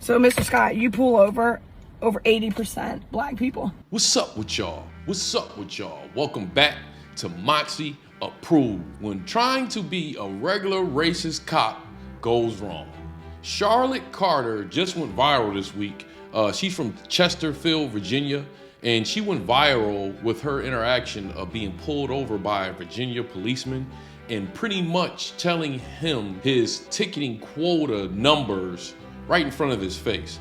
So, Mr. Scott, you pull over 80% black people. What's up with y'all? What's up with y'all? Welcome back to Moxie Approved. When trying to be a regular racist cop goes wrong. Charlotte Carter just went viral this week. She's from Chesterfield, Virginia, and she went viral with her interaction of being pulled over by a Virginia policeman and pretty much telling him his ticketing quota numbers right in front of his face.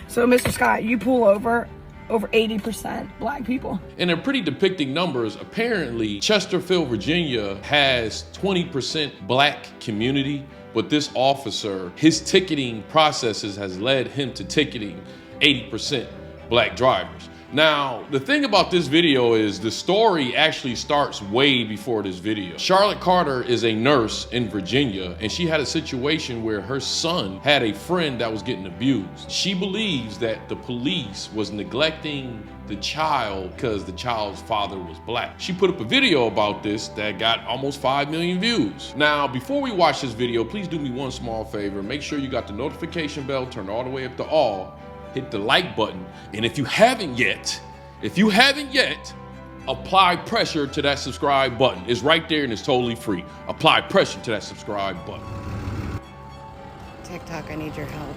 So, Mr. Scott, you pull over 80% black people. And they're pretty depicting numbers. Apparently, Chesterfield, Virginia has 20% black community, but this officer, his ticketing processes has led him to ticketing 80% black drivers. Now, the thing about this video is the story actually starts way before this video. Charlotte Carter is a nurse in Virginia, and she had a situation where her son had a friend that was getting abused. She believes that the police was neglecting the child because the child's father was black. She put up a video about this that got almost 5 million views. Now, before we watch this video, please do me one small favor. Make sure you got the notification bell turned all the way up to all. Hit the like button, and if you haven't yet, apply pressure to that subscribe button. It's right there and it's totally free. Apply pressure to that subscribe button. TikTok, I need your help.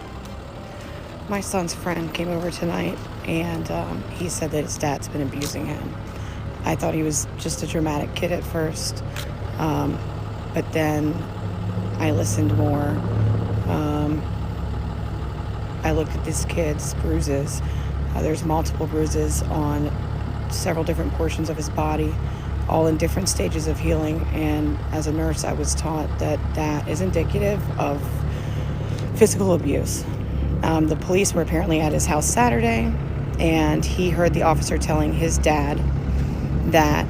My son's friend came over tonight, and he said that his dad's been abusing him. I thought he was just a dramatic kid at first, but then I listened more. I looked at this kid's bruises. There's multiple bruises on several different portions of his body, all in different stages of healing. And as a nurse, I was taught that that is indicative of physical abuse. The police were apparently at his house Saturday, and he heard the officer telling his dad that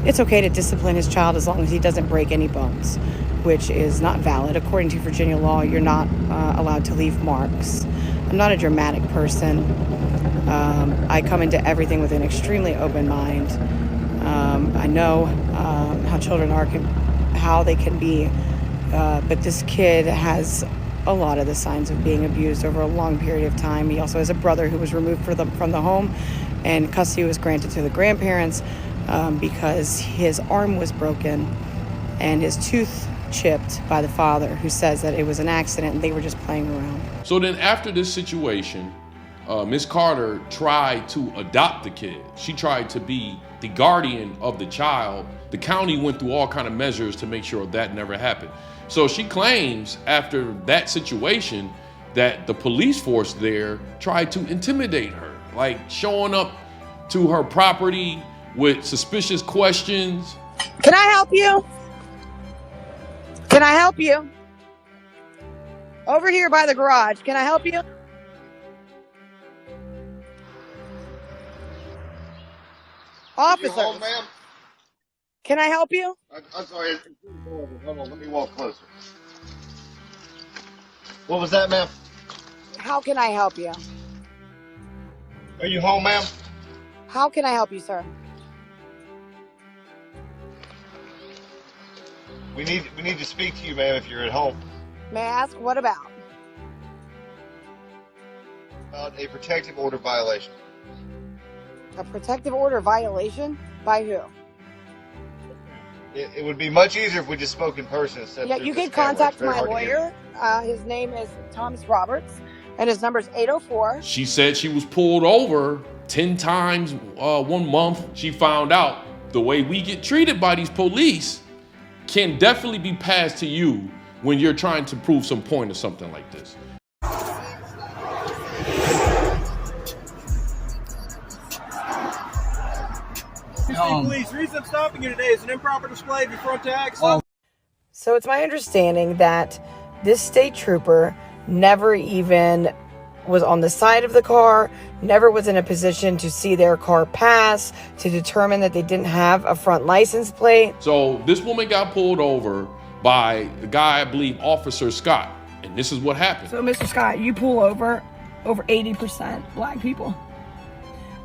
it's okay to discipline his child as long as he doesn't break any bones, which is not valid. According to Virginia law, you're not allowed to leave marks. I'm not a dramatic person. I come into everything with an extremely open mind. I know how children are, how they can be, but this kid has a lot of the signs of being abused over a long period of time. He also has a brother who was removed from the home, and custody was granted to the grandparents because his arm was broken and his tooth chipped by the father, who says that it was an accident and they were just playing around. So then after this situation, Miss Carter tried to adopt the kid. She tried to be the guardian of the child. The county went through all kind of measures to make sure that never happened. So she claims after that situation that the police force there tried to intimidate her, like showing up to her property with suspicious questions. Can I help you? Can I help you? Over here by the garage. Can I help you? Officer. Home, ma'am? Can I help you? I'm sorry. Hold on, let me walk closer. What was that, ma'am? How can I help you? Are you home, ma'am? How can I help you, sir? We need to speak to you, ma'am, if you're at home. May I ask what about? About a protective order violation. A protective order violation? By who? It would be much easier if we just spoke in person instead. Yeah, of you this can camera. contact It's very my hard to hear. lawyer. His name is Thomas Roberts, and his number is 804. She said she was pulled over 10 times 1 month. She found out the way we get treated by these police can definitely be passed to you when you're trying to prove some point or something like this. Police, reason I'm stopping you today is an improper display of your front tags. So it's my understanding that this state trooper never even was on the side of the car, never was in a position to see their car pass, to determine that they didn't have a front license plate. So this woman got pulled over by the guy, I believe, Officer Scott. And this is what happened. So, Mr. Scott, you pull over 80% black people.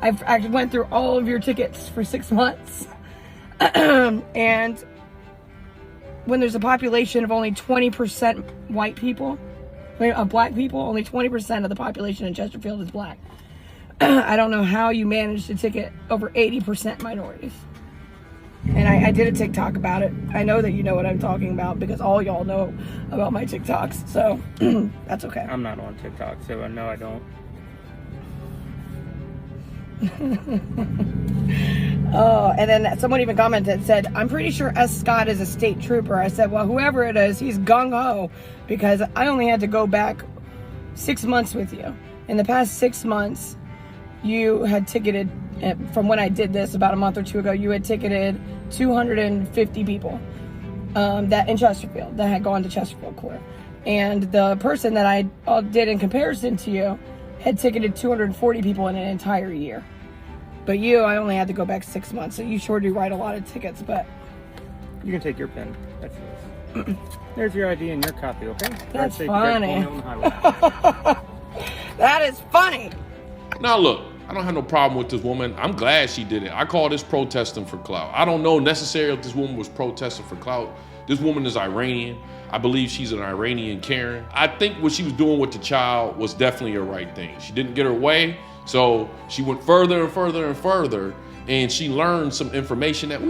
I went through all of your tickets for 6 months. And when there's a population of only 20% white people, of black people, only 20% of the population in Chesterfield is black. I don't know how you managed to ticket over 80% minorities. And I did a TikTok about it. I know that you know what I'm talking about because all y'all know about my TikToks. So that's okay. I'm not on TikTok, so no, I don't. And then someone even commented, said, I'm pretty sure S. Scott is a state trooper. I said, well, whoever it is, he's gung-ho because I only had to go back 6 months with you. In the past 6 months, you had ticketed, from when I did this about a month or two ago, you had ticketed 250 people that in Chesterfield that had gone to Chesterfield Court. And the person that I did in comparison to you had ticketed 240 people in an entire year. But you, I only had to go back 6 months, so you sure do write a lot of tickets, but... You can take your pen. That's yours. There's your ID and your copy, okay? That's Drive safe, funny. you guys going on the highway. That is funny. Now look, I don't have no problem with this woman. I'm glad she did it. I call this protesting for clout. I don't know necessarily if this woman was protesting for clout. This woman is Iranian. I believe she's an Iranian Karen. I think what she was doing with the child was definitely a right thing. She didn't get her way, so she went further and further and further, and she learned some information that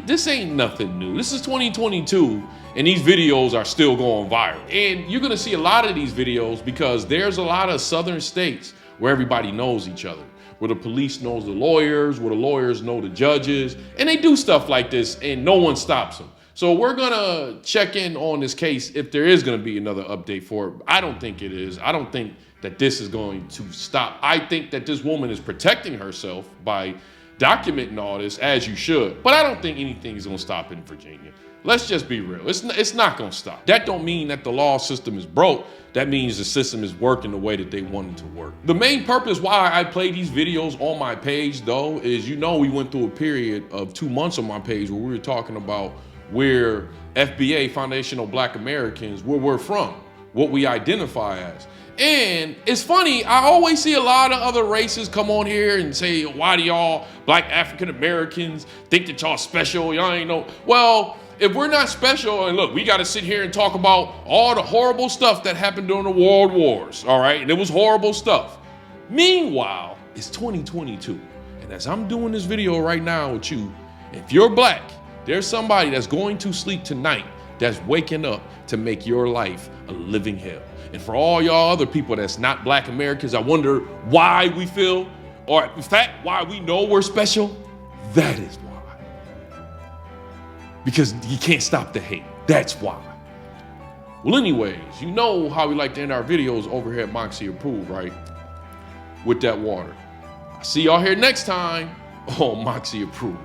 this ain't nothing new. This is 2022, and these videos are still going viral. And you're gonna see a lot of these videos because there's a lot of southern states where everybody knows each other, where the police knows the lawyers, where the lawyers know the judges, and they do stuff like this and no one stops them. So we're gonna check in on this case if there is gonna be another update for it. I don't think it is. I don't think that this is going to stop. I think that this woman is protecting herself by documenting all this, as you should. But I don't think anything is gonna stop in Virginia. Let's just be real. It's not gonna stop. That don't mean that the law system is broke. That means the system is working the way that they want it to work. The main purpose why I play these videos on my page though is, we went through a period of 2 months on my page where we were talking about where FBA, Foundational Black Americans, where we're from, what we identify as. And it's funny, I always see a lot of other races come on here and say, why do y'all Black African Americans think that y'all special? Y'all ain't know. Well, if we're not special, and look, we got to sit here and talk about all the horrible stuff that happened during the World Wars, all right? And it was horrible stuff. Meanwhile, it's 2022. And as I'm doing this video right now with you, if you're Black, there's somebody that's going to sleep tonight that's waking up to make your life a living hell. And for all y'all other people that's not Black Americans, I wonder why we feel, or in fact, why we know we're special. That is why. Because you can't stop the hate. That's why. Well, anyways, you know how we like to end our videos over here at Moxie Approved, right? With that water. I'll see y'all here next time on Moxie Approved.